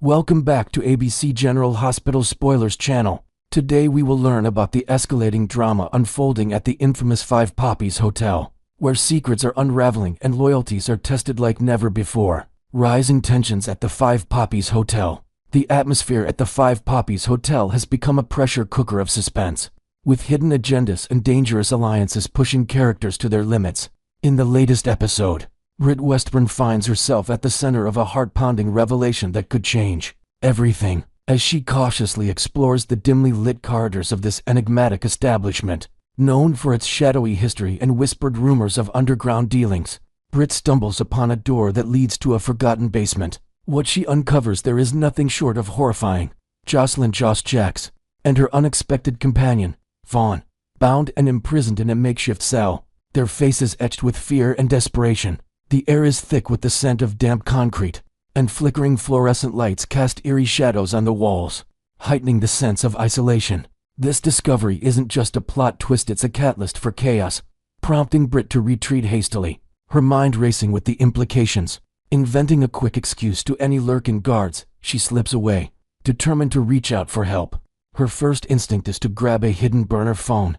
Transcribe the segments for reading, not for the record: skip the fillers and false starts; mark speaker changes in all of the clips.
Speaker 1: Welcome back to ABC General Hospital Spoilers channel. Today we will learn about the escalating drama unfolding at the infamous Five Poppies Hotel, where secrets are unraveling and loyalties are tested like never before. Rising tensions at the Five Poppies Hotel. The atmosphere at the Five Poppies Hotel has become a pressure cooker of suspense, with hidden agendas and dangerous alliances pushing characters to their limits. In the latest episode, Britt Westburn finds herself at the center of a heart-pounding revelation that could change everything, as she cautiously explores the dimly lit corridors of this enigmatic establishment. Known for its shadowy history and whispered rumors of underground dealings, Britt stumbles upon a door that leads to a forgotten basement. What she uncovers there is nothing short of horrifying. Jocelyn Joss Jacks and her unexpected companion, Vaughn, bound and imprisoned in a makeshift cell, their faces etched with fear and desperation. The air is thick with the scent of damp concrete, and flickering fluorescent lights cast eerie shadows on the walls, heightening the sense of isolation. This discovery isn't just a plot twist, it's a catalyst for chaos, prompting Britt to retreat hastily, her mind racing with the implications. Inventing a quick excuse to any lurking guards, she slips away, determined to reach out for help. Her first instinct is to grab a hidden burner phone,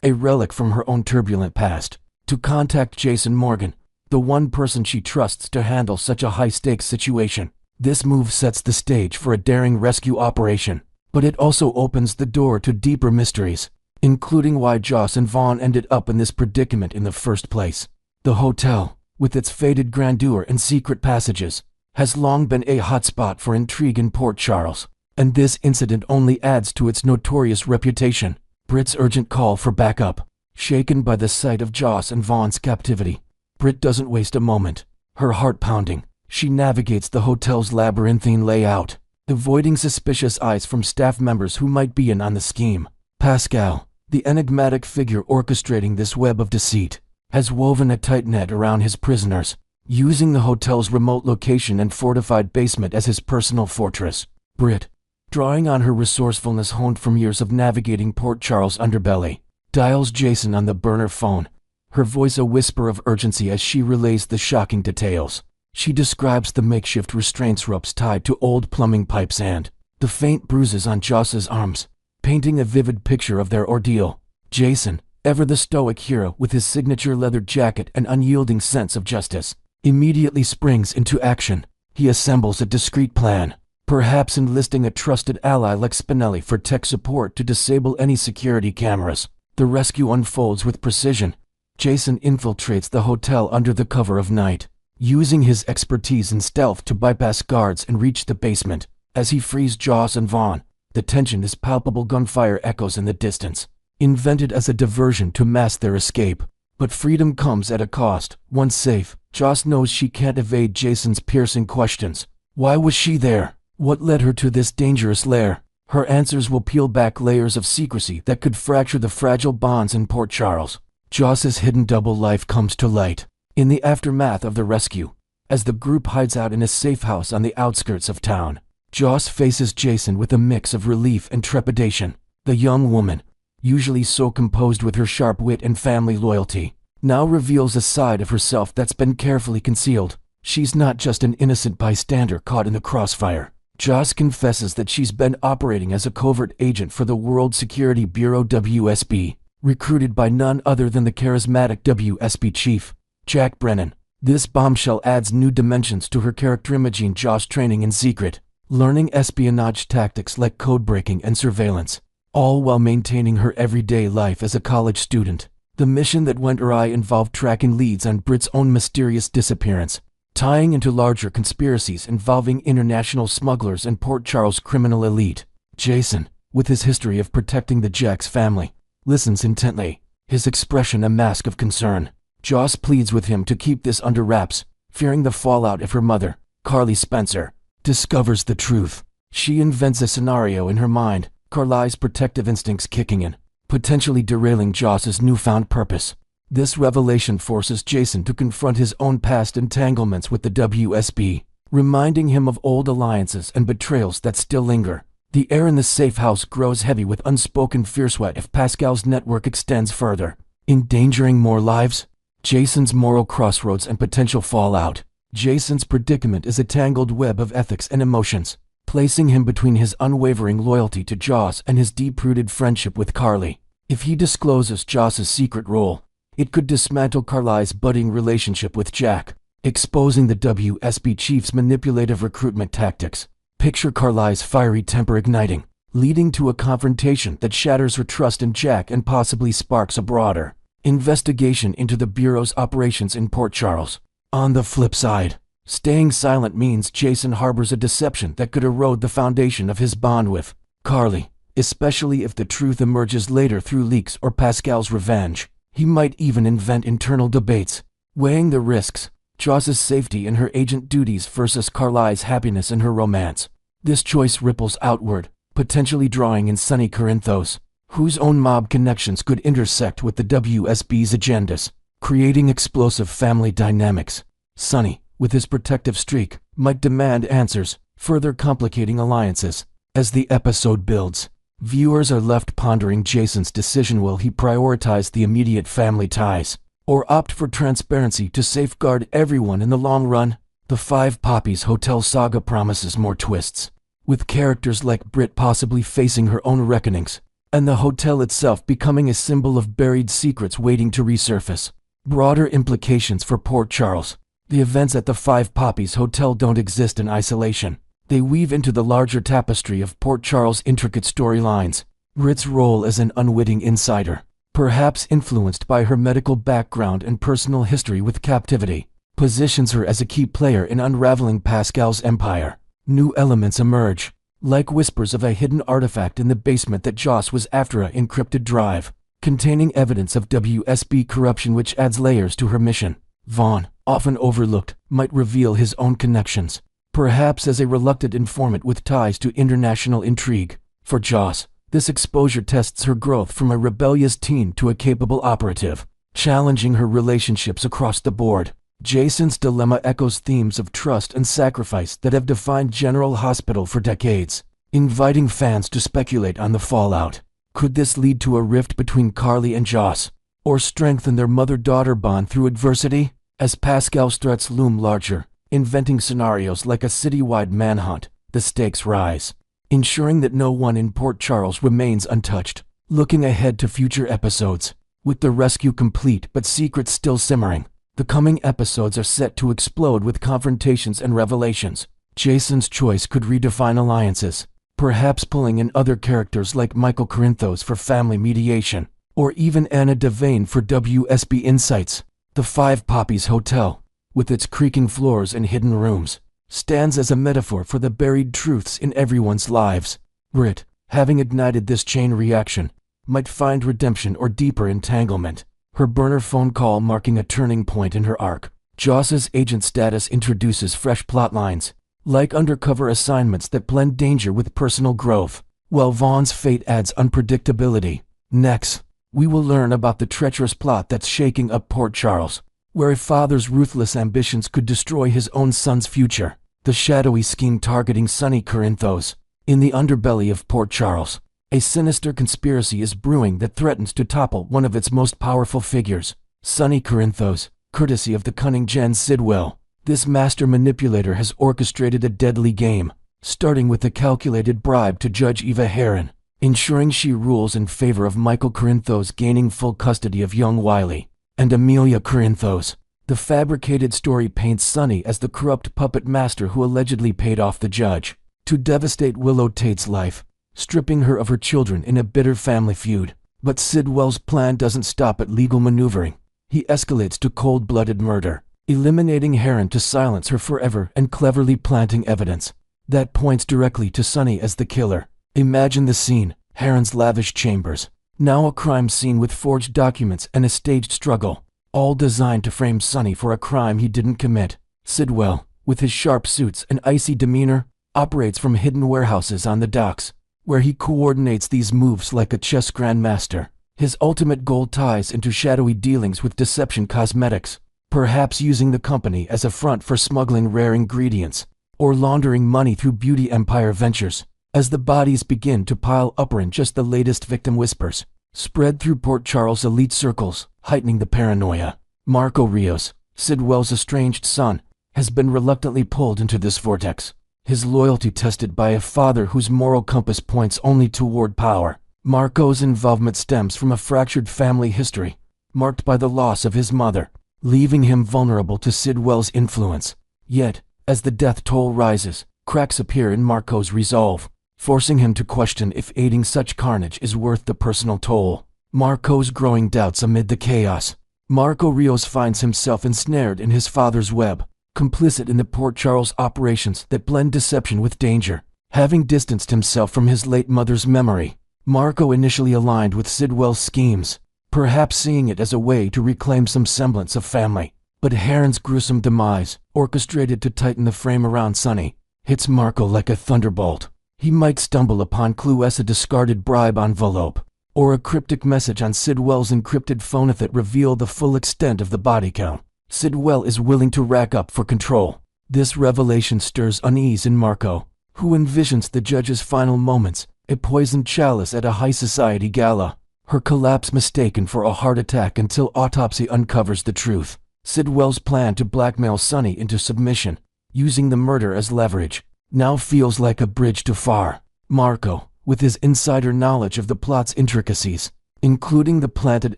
Speaker 1: a relic from her own turbulent past, to contact Jason Morgan, the one person she trusts to handle such a high-stakes situation. This move sets the stage for a daring rescue operation, but it also opens the door to deeper mysteries, including why Joss and Vaughn ended up in this predicament in the first place. The hotel, with its faded grandeur and secret passages, has long been a hotspot for intrigue in Port Charles, and this incident only adds to its notorious reputation. Britt's urgent call for backup. Shaken by the sight of Joss and Vaughn's captivity, Britt doesn't waste a moment. Her heart pounding, she navigates the hotel's labyrinthine layout, avoiding suspicious eyes from staff members who might be in on the scheme. Pascal, the enigmatic figure orchestrating this web of deceit, has woven a tight net around his prisoners, using the hotel's remote location and fortified basement as his personal fortress. Britt, drawing on her resourcefulness honed from years of navigating Port Charles' underbelly, dials Jason on the burner phone, her voice a whisper of urgency as she relays the shocking details. She describes the makeshift restraints ropes tied to old plumbing pipes and the faint bruises on Joss's arms, painting a vivid picture of their ordeal. Jason, ever the stoic hero with his signature leather jacket and unyielding sense of justice, immediately springs into action. He assembles a discreet plan, perhaps enlisting a trusted ally like Spinelli for tech support to disable any security cameras. The rescue unfolds with precision. Jason infiltrates the hotel under the cover of night, using his expertise in stealth to bypass guards and reach the basement. As he frees Joss and Vaughn, the tension is palpable. Gunfire echoes in the distance, invented as a diversion to mask their escape. But freedom comes at a cost. Once safe, Joss knows she can't evade Jason's piercing questions. Why was she there? What led her to this dangerous lair? Her answers will peel back layers of secrecy that could fracture the fragile bonds in Port Charles. Joss's hidden double life comes to light in the aftermath of the rescue. As the group hides out in a safe house on the outskirts of town, Joss faces Jason with a mix of relief and trepidation. The young woman, usually so composed with her sharp wit and family loyalty, now reveals a side of herself that's been carefully concealed. She's not just an innocent bystander caught in the crossfire. Joss confesses that she's been operating as a covert agent for the World Security Bureau WSB, recruited by none other than the charismatic WSB chief, Jack Brennan. This bombshell adds new dimensions to her character. Imaging Joss training in secret, learning espionage tactics like code-breaking and surveillance, all while maintaining her everyday life as a college student. The mission that went awry involved tracking leads on Britt's own mysterious disappearance, tying into larger conspiracies involving international smugglers and Port Charles criminal elite. Jason, with his history of protecting the Jacks family, listens intently, his expression a mask of concern. Joss pleads with him to keep this under wraps, fearing the fallout if her mother, Carly Spencer, discovers the truth. She invents a scenario in her mind, Carly's protective instincts kicking in, potentially derailing Joss's newfound purpose. This revelation forces Jason to confront his own past entanglements with the WSB, reminding him of old alliances and betrayals that still linger. The air in the safe house grows heavy with unspoken fear. What if Pascal's network extends further, endangering more lives? Jason's moral crossroads and potential fallout. Jason's predicament is a tangled web of ethics and emotions, placing him between his unwavering loyalty to Joss and his deep-rooted friendship with Carly. If he discloses Joss's secret role, it could dismantle Carly's budding relationship with Jack, exposing the WSB chief's manipulative recruitment tactics. Picture Carly's fiery temper igniting, leading to a confrontation that shatters her trust in Jack and possibly sparks a broader investigation into the Bureau's operations in Port Charles. On the flip side, staying silent means Jason harbors a deception that could erode the foundation of his bond with Carly, especially if the truth emerges later through leaks or Pascal's revenge. He might even invent internal debates, weighing the risks, Joss's safety and her agent duties versus Carly's happiness in her romance. This choice ripples outward, potentially drawing in Sonny Corinthos, whose own mob connections could intersect with the WSB's agendas, creating explosive family dynamics. Sonny, with his protective streak, might demand answers, further complicating alliances. As the episode builds, viewers are left pondering Jason's decision. Will he prioritize the immediate family ties, or opt for transparency to safeguard everyone in the long run? The Five Poppies Hotel saga promises more twists, with characters like Britt possibly facing her own reckonings, and the hotel itself becoming a symbol of buried secrets waiting to resurface. Broader implications for Port Charles. The events at the Five Poppies Hotel don't exist in isolation. They weave into the larger tapestry of Port Charles' intricate storylines. Britt's role as an unwitting insider, perhaps influenced by her medical background and personal history with captivity, positions her as a key player in unraveling Pascal's empire. New elements emerge, like whispers of a hidden artifact in the basement that Joss was after, an encrypted drive, containing evidence of WSB corruption which adds layers to her mission. Vaughn, often overlooked, might reveal his own connections, perhaps as a reluctant informant with ties to international intrigue. For Joss, this exposure tests her growth from a rebellious teen to a capable operative, challenging her relationships across the board. Jason's dilemma echoes themes of trust and sacrifice that have defined General Hospital for decades, inviting fans to speculate on the fallout. Could this lead to a rift between Carly and Joss, or strengthen their mother-daughter bond through adversity? As Pascal's threats loom larger, inventing scenarios like a citywide manhunt, the stakes rise, ensuring that no one in Port Charles remains untouched. Looking ahead to future episodes, with the rescue complete but secrets still simmering, the coming episodes are set to explode with confrontations and revelations. Jason's choice could redefine alliances, perhaps pulling in other characters like Michael Corinthos for family mediation, or even Anna Devane for WSB insights. The Five Poppies Hotel, with its creaking floors and hidden rooms, stands as a metaphor for the buried truths in everyone's lives. Britt, having ignited this chain reaction, might find redemption or deeper entanglement, her burner phone call marking a turning point in her arc. Joss's agent status introduces fresh plotlines, like undercover assignments that blend danger with personal growth, while Vaughn's fate adds unpredictability. Next, we will learn about the treacherous plot that's shaking up Port Charles, where a father's ruthless ambitions could destroy his own son's future. The shadowy scheme targeting Sonny Corinthos. In the underbelly of Port Charles, a sinister conspiracy is brewing that threatens to topple one of its most powerful figures. Sonny Corinthos, courtesy of the cunning Jen Sidwell. This master manipulator has orchestrated a deadly game, starting with a calculated bribe to Judge Eva Heron, ensuring she rules in favor of Michael Corinthos gaining full custody of young Wiley and Amelia Corinthos. The fabricated story paints Sonny as the corrupt puppet master who allegedly paid off the judge to devastate Willow Tate's life, stripping her of her children in a bitter family feud. But Sidwell's plan doesn't stop at legal maneuvering. He escalates to cold-blooded murder, eliminating Heron to silence her forever and cleverly planting evidence that points directly to Sonny as the killer. Imagine the scene: Heron's lavish chambers, now a crime scene with forged documents and a staged struggle, all designed to frame Sonny for a crime he didn't commit. Sidwell, with his sharp suits and icy demeanor, operates from hidden warehouses on the docks, where he coordinates these moves like a chess grandmaster. His ultimate goal ties into shadowy dealings with Deception Cosmetics, perhaps using the company as a front for smuggling rare ingredients, or laundering money through Beauty Empire Ventures. As the bodies begin to pile up, and just the latest victim whispers spread through Port Charles' elite circles, heightening the paranoia. Marco Rios, Sidwell's estranged son, has been reluctantly pulled into this vortex. his loyalty tested by a father whose moral compass points only toward power. Marco's involvement stems from a fractured family history, marked by the loss of his mother, leaving him vulnerable to Sidwell's influence. Yet, as the death toll rises, cracks appear in Marco's resolve, forcing him to question if aiding such carnage is worth the personal toll. Marco's growing doubts amid the chaos. Marco Rios finds himself ensnared in his father's web, complicit in the Port Charles operations that blend deception with danger. Having distanced himself from his late mother's memory, Marco initially aligned with Sidwell's schemes, perhaps seeing it as a way to reclaim some semblance of family. But Heron's gruesome demise, orchestrated to tighten the frame around Sonny, hits Marco like a thunderbolt. He might stumble upon clue as a discarded bribe envelope, or a cryptic message on Sidwell's encrypted phone that reveal the full extent of the body count Sidwell is willing to rack up for control. This revelation stirs unease in Marco, who envisions the judge's final moments, a poisoned chalice at a high society gala, her collapse mistaken for a heart attack until autopsy uncovers the truth. Sidwell's plan to blackmail Sonny into submission, using the murder as leverage, now feels like a bridge too far. Marco, with his insider knowledge of the plot's intricacies, including the planted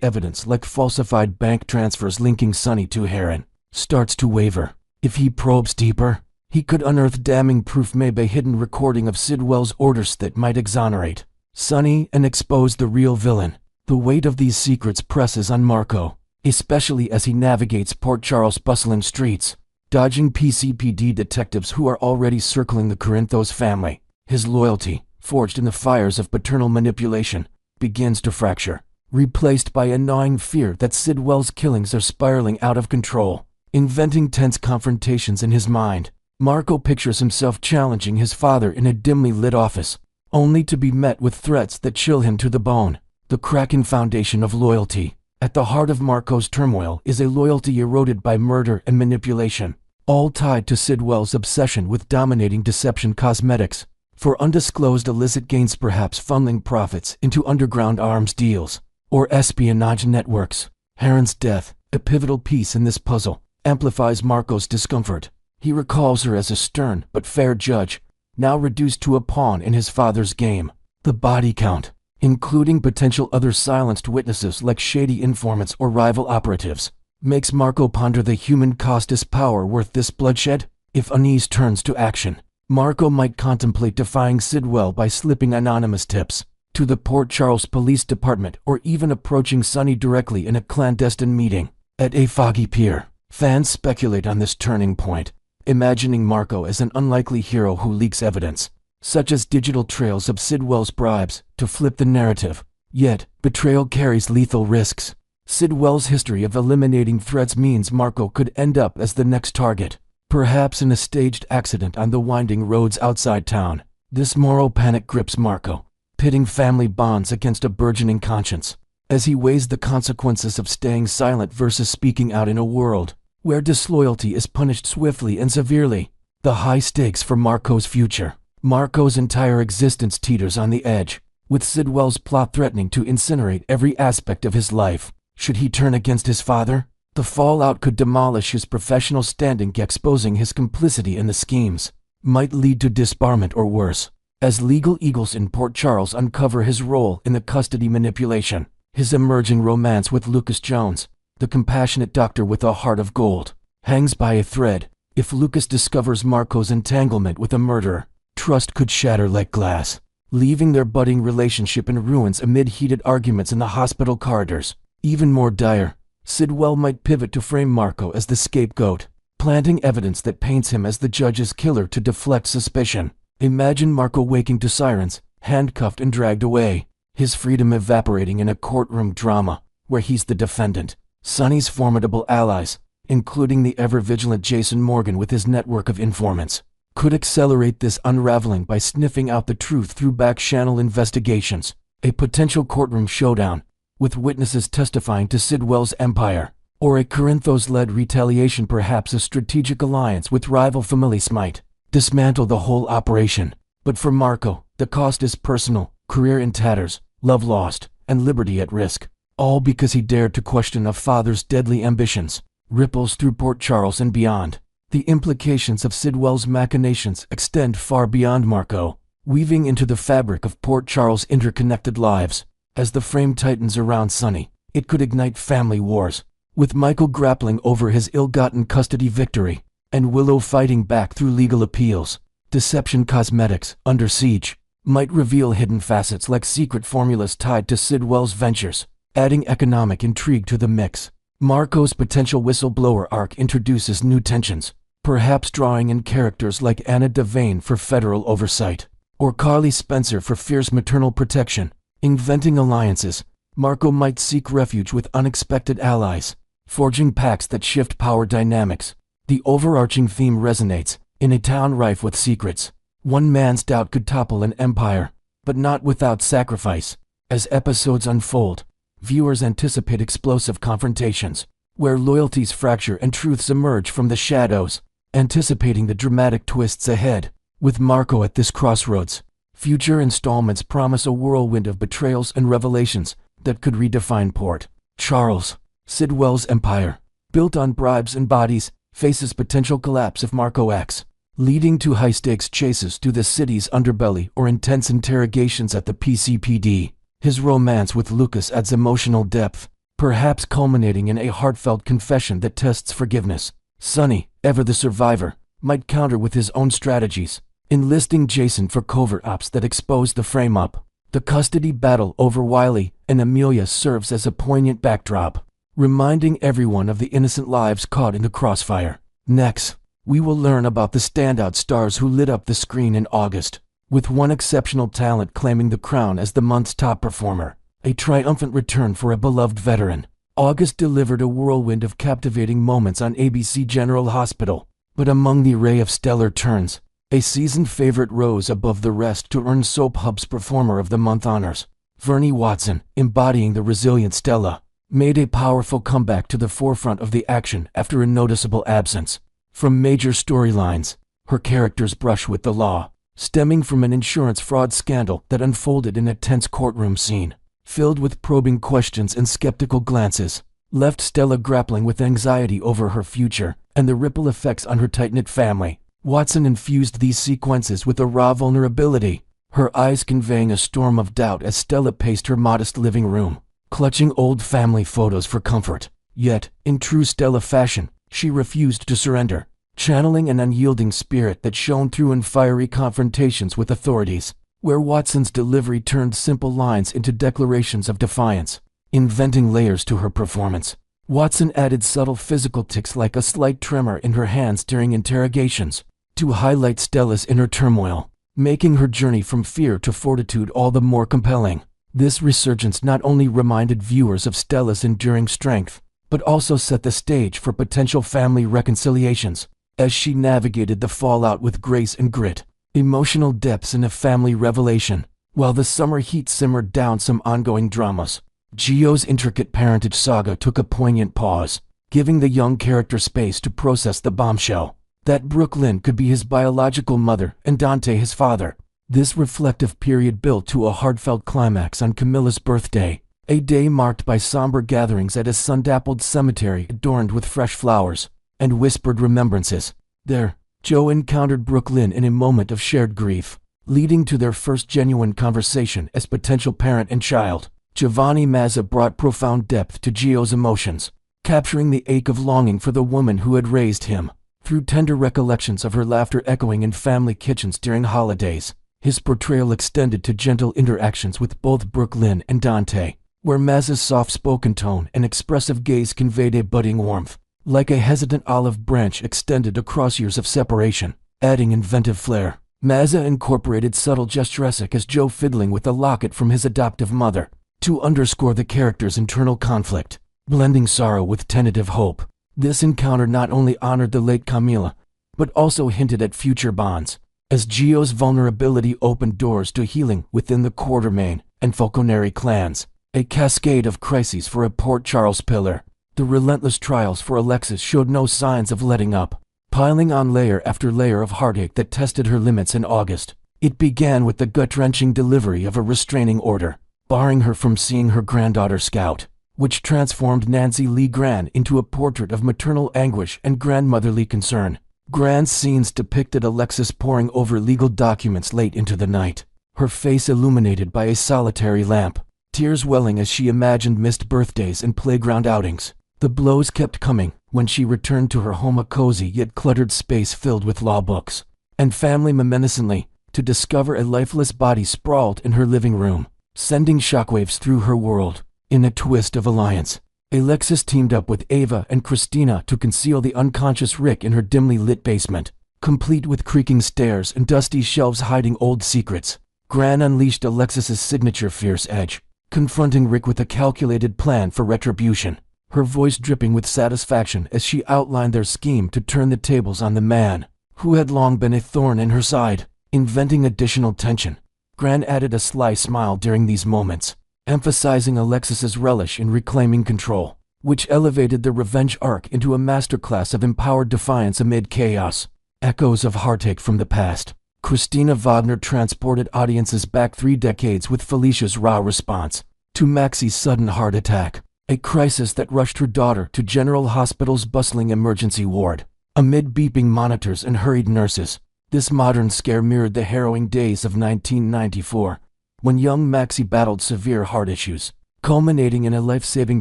Speaker 1: evidence like falsified bank transfers linking Sonny to Heron, starts to waver. If he probes deeper, he could unearth damning proof, maybe a hidden recording of Sidwell's orders that might exonerate Sonny and expose the real villain. The weight of these secrets presses on Marco, especially as he navigates Port Charles' bustling streets, dodging PCPD detectives who are already circling the Corinthos family. His loyalty, forged in the fires of paternal manipulation, begins to fracture, replaced by a gnawing fear that Sidwell's killings are spiraling out of control. Inventing tense confrontations in his mind, Marco pictures himself challenging his father in a dimly lit office, only to be met with threats that chill him to the bone. The cracking foundation of loyalty. At the heart of Marco's turmoil is a loyalty eroded by murder and manipulation, all tied to Sidwell's obsession with dominating Deception Cosmetics, for undisclosed illicit gains, perhaps funneling profits into underground arms deals or espionage networks. Heron's death, a pivotal piece in this puzzle, amplifies Marco's discomfort. He recalls her as a stern but fair judge, now reduced to a pawn in his father's game. The body count, including potential other silenced witnesses like shady informants or rival operatives, makes Marco ponder the human cost. Is power worth this bloodshed? If unease turns to action, Marco might contemplate defying Sidwell by slipping anonymous tips to the Port Charles Police Department, or even approaching Sonny directly in a clandestine meeting at a foggy pier. Fans speculate on this turning point, imagining Marco as an unlikely hero who leaks evidence, such as digital trails of Sidwell's bribes, to flip the narrative. Yet, betrayal carries lethal risks. Sidwell's history of eliminating threats means Marco could end up as the next target, perhaps in a staged accident on the winding roads outside town. This moral panic grips Marco, pitting family bonds against a burgeoning conscience, as he weighs the consequences of staying silent versus speaking out in a world where disloyalty is punished swiftly and severely. The high stakes for Marco's future. Marco's entire existence teeters on the edge, with Sidwell's plot threatening to incinerate every aspect of his life. Should he turn against his father? The fallout could demolish his professional standing. Exposing his complicity in the schemes might lead to disbarment or worse, as legal eagles in Port Charles uncover his role in the custody manipulation. His emerging romance with Lucas Jones, the compassionate doctor with a heart of gold, hangs by a thread. If Lucas discovers Marco's entanglement with a murderer, trust could shatter like glass, leaving their budding relationship in ruins amid heated arguments in the hospital corridors. Even more dire, Sidwell might pivot to frame Marco as the scapegoat, planting evidence that paints him as the judge's killer to deflect suspicion. Imagine Marco waking to sirens, handcuffed and dragged away, his freedom evaporating in a courtroom drama where he's the defendant. Sonny's formidable allies, including the ever-vigilant Jason Morgan with his network of informants, could accelerate this unraveling by sniffing out the truth through back-channel investigations. A potential courtroom showdown, with witnesses testifying to Sidwell's empire, or a Corinthos-led retaliation, perhaps a strategic alliance with rival families, might dismantle the whole operation. But for Marco, the cost is personal: career in tatters, love lost, and liberty at risk. All because he dared to question a father's deadly ambitions. Ripples through Port Charles and beyond. The implications of Sidwell's machinations extend far beyond Marco, weaving into the fabric of Port Charles' interconnected lives. As the frame tightens around Sonny, it could ignite family wars, with Michael grappling over his ill-gotten custody victory, and Willow fighting back through legal appeals. Deception Cosmetics, Under Siege, might reveal hidden facets like secret formulas tied to Sidwell's ventures, adding economic intrigue to the mix. Marco's potential whistleblower arc introduces new tensions, perhaps drawing in characters like Anna Devane for federal oversight, or Carly Spencer for fierce maternal protection. Inventing alliances, Marco might seek refuge with unexpected allies, forging pacts that shift power dynamics. The overarching theme resonates. In a town rife with secrets, one man's doubt could topple an empire, but not without sacrifice. As episodes unfold, viewers anticipate explosive confrontations, where loyalties fracture and truths emerge from the shadows, anticipating the dramatic twists ahead. With Marco at this crossroads, future installments promise a whirlwind of betrayals and revelations that could redefine Port Charles. Sidwell's empire, built on bribes and bodies, faces potential collapse if Marco acts, leading to high-stakes chases through the city's underbelly or intense interrogations at the PCPD. His romance with Lucas adds emotional depth, perhaps culminating in a heartfelt confession that tests forgiveness. Sonny, ever the survivor, might counter with his own strategies, enlisting Jason for covert ops that expose the frame-up. The custody battle over Wiley and Amelia serves as a poignant backdrop, reminding everyone of the innocent lives caught in the crossfire. Next, we will learn about the standout stars who lit up the screen in August, with one exceptional talent claiming the crown as the month's top performer. A triumphant return for a beloved veteran. August delivered a whirlwind of captivating moments on ABC General Hospital, but among the array of stellar turns, a seasoned favorite rose above the rest to earn Soap Hub's Performer of the Month honors. Vernee Watson, embodying the resilient Stella, made a powerful comeback to the forefront of the action after a noticeable absence. From major storylines, her character's brush with the law, stemming from an insurance fraud scandal that unfolded in a tense courtroom scene, filled with probing questions and skeptical glances, left Stella grappling with anxiety over her future and the ripple effects on her tight-knit family. Watson infused these sequences with a raw vulnerability, her eyes conveying a storm of doubt as Stella paced her modest living room, clutching old family photos for comfort. Yet, in true Stella fashion, she refused to surrender, channeling an unyielding spirit that shone through in fiery confrontations with authorities, where Watson's delivery turned simple lines into declarations of defiance. Inventing layers to her performance, Watson added subtle physical tics like a slight tremor in her hands during interrogations, to highlight Stella's inner turmoil, making her journey from fear to fortitude all the more compelling. This resurgence not only reminded viewers of Stella's enduring strength, but also set the stage for potential family reconciliations, as she navigated the fallout with grace and grit. Emotional depths in a family revelation. While the summer heat simmered down some ongoing dramas, Gio's intricate parentage saga took a poignant pause, giving the young character space to process the bombshell that Brooke Lynn could be his biological mother and Dante his father. This reflective period built to a heartfelt climax on Camilla's birthday, a day marked by somber gatherings at a sun-dappled cemetery adorned with fresh flowers and whispered remembrances. There, Joe encountered Brooke Lynn in a moment of shared grief, leading to their first genuine conversation as potential parent and child. Giovanni Mazza brought profound depth to Gio's emotions, capturing the ache of longing for the woman who had raised him, through tender recollections of her laughter echoing in family kitchens during holidays. His portrayal extended to gentle interactions with both Brooke Lynn and Dante, where Mazza's soft-spoken tone and expressive gaze conveyed a budding warmth, like a hesitant olive branch extended across years of separation, adding inventive flair. Mazza incorporated subtle gestures such as Joe fiddling with a locket from his adoptive mother, to underscore the character's internal conflict, blending sorrow with tentative hope. This encounter not only honored the late Camilla, but also hinted at future bonds, as Gio's vulnerability opened doors to healing within the Quartermain and Falconeri clans, a cascade of crises for a Port Charles pillar. The relentless trials for Alexis showed no signs of letting up, piling on layer after layer of heartache that tested her limits in August. It began with the gut-wrenching delivery of a restraining order, barring her from seeing her granddaughter Scout, which transformed Nancy Lee Gran into a portrait of maternal anguish and grandmotherly concern. Grand scenes depicted Alexis poring over legal documents late into the night, her face illuminated by a solitary lamp, tears welling as she imagined missed birthdays and playground outings. The blows kept coming when she returned to her home, a cozy yet cluttered space filled with law books and family memorabilia, to discover a lifeless body sprawled in her living room, sending shockwaves through her world. In a twist of alliance, Alexis teamed up with Ava and Christina to conceal the unconscious Rick in her dimly lit basement, complete with creaking stairs and dusty shelves hiding old secrets. Gran unleashed Alexis's signature fierce edge, confronting Rick with a calculated plan for retribution, her voice dripping with satisfaction as she outlined their scheme to turn the tables on the man who had long been a thorn in her side. Inventing additional tension, Gran added a sly smile during these moments, emphasizing Alexis's relish in reclaiming control, which elevated the revenge arc into a masterclass of empowered defiance amid chaos. Echoes of heartache from the past. Christina Wagner transported audiences back 3 decades with Felicia's raw response to Maxie's sudden heart attack, a crisis that rushed her daughter to General Hospital's bustling emergency ward. Amid beeping monitors and hurried nurses, this modern scare mirrored the harrowing days of 1994, when young Maxie battled severe heart issues, culminating in a life-saving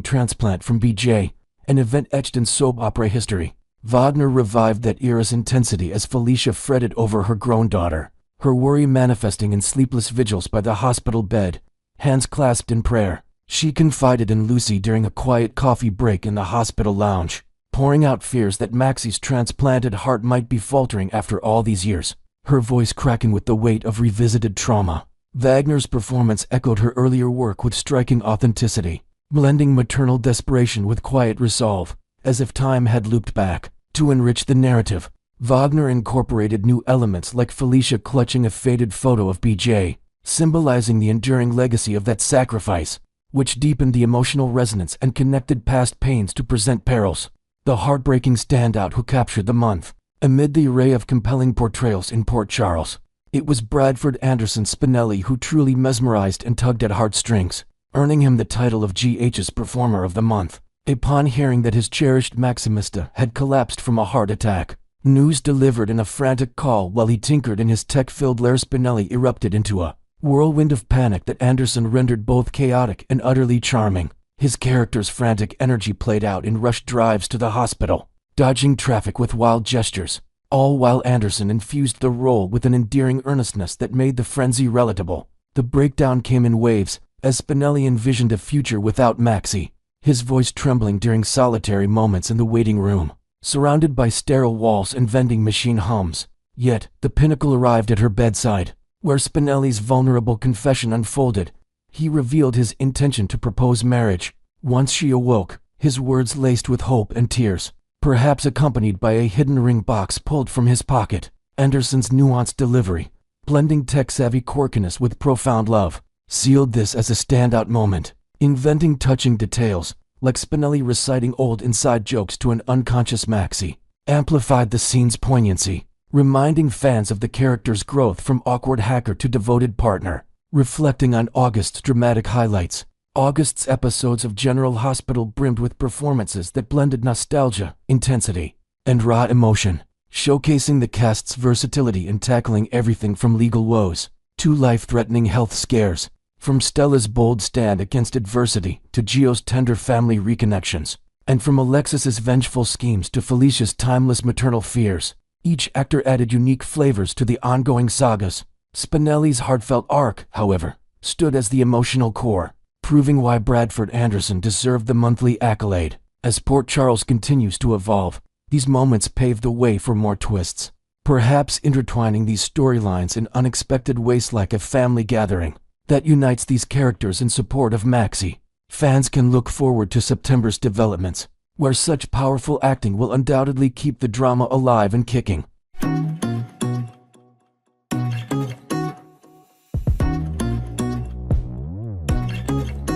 Speaker 1: transplant from BJ, an event etched in soap opera history. Wagner revived that era's intensity as Felicia fretted over her grown daughter, her worry manifesting in sleepless vigils by the hospital bed, hands clasped in prayer. She confided in Lucy during a quiet coffee break in the hospital lounge, pouring out fears that Maxie's transplanted heart might be faltering after all these years, her voice cracking with the weight of revisited trauma. Wagner's performance echoed her earlier work with striking authenticity, blending maternal desperation with quiet resolve, as if time had looped back. To enrich the narrative, Wagner incorporated new elements like Felicia clutching a faded photo of BJ, symbolizing the enduring legacy of that sacrifice, which deepened the emotional resonance and connected past pains to present perils. The heartbreaking standout who captured the month, amid the array of compelling portrayals in Port Charles. It was Bradford Anderson Spinelli who truly mesmerized and tugged at heartstrings, earning him the title of GH's Performer of the Month. Upon hearing that his cherished Maximista had collapsed from a heart attack, news delivered in a frantic call while he tinkered in his tech-filled lair, Spinelli erupted into a whirlwind of panic that Anderson rendered both chaotic and utterly charming. His character's frantic energy played out in rushed drives to the hospital, dodging traffic with wild gestures, all while Anderson infused the role with an endearing earnestness that made the frenzy relatable. The breakdown came in waves, as Spinelli envisioned a future without Maxie, his voice trembling during solitary moments in the waiting room, surrounded by sterile walls and vending machine hums. Yet, the pinnacle arrived at her bedside, where Spinelli's vulnerable confession unfolded. He revealed his intention to propose marriage. Once she awoke, his words laced with hope and tears, perhaps accompanied by a hidden ring box pulled from his pocket. Anderson's nuanced delivery, blending tech-savvy quirkiness with profound love, sealed this as a standout moment, inventing touching details, like Spinelli reciting old inside jokes to an unconscious Maxie, amplified the scene's poignancy, reminding fans of the character's growth from awkward hacker to devoted partner. Reflecting on August's dramatic highlights, August's episodes of General Hospital brimmed with performances that blended nostalgia, intensity, and raw emotion, showcasing the cast's versatility in tackling everything from legal woes to life-threatening health scares, from Stella's bold stand against adversity to Gio's tender family reconnections, and from Alexis's vengeful schemes to Felicia's timeless maternal fears. Each actor added unique flavors to the ongoing sagas. Spinelli's heartfelt arc, however, stood as the emotional core, proving why Bradford Anderson deserved the monthly accolade. As Port Charles continues to evolve, these moments pave the way for more twists, perhaps intertwining these storylines in unexpected ways, like a family gathering that unites these characters in support of Maxie. Fans can look forward to September's developments, where such powerful acting will undoubtedly keep the drama alive and kicking.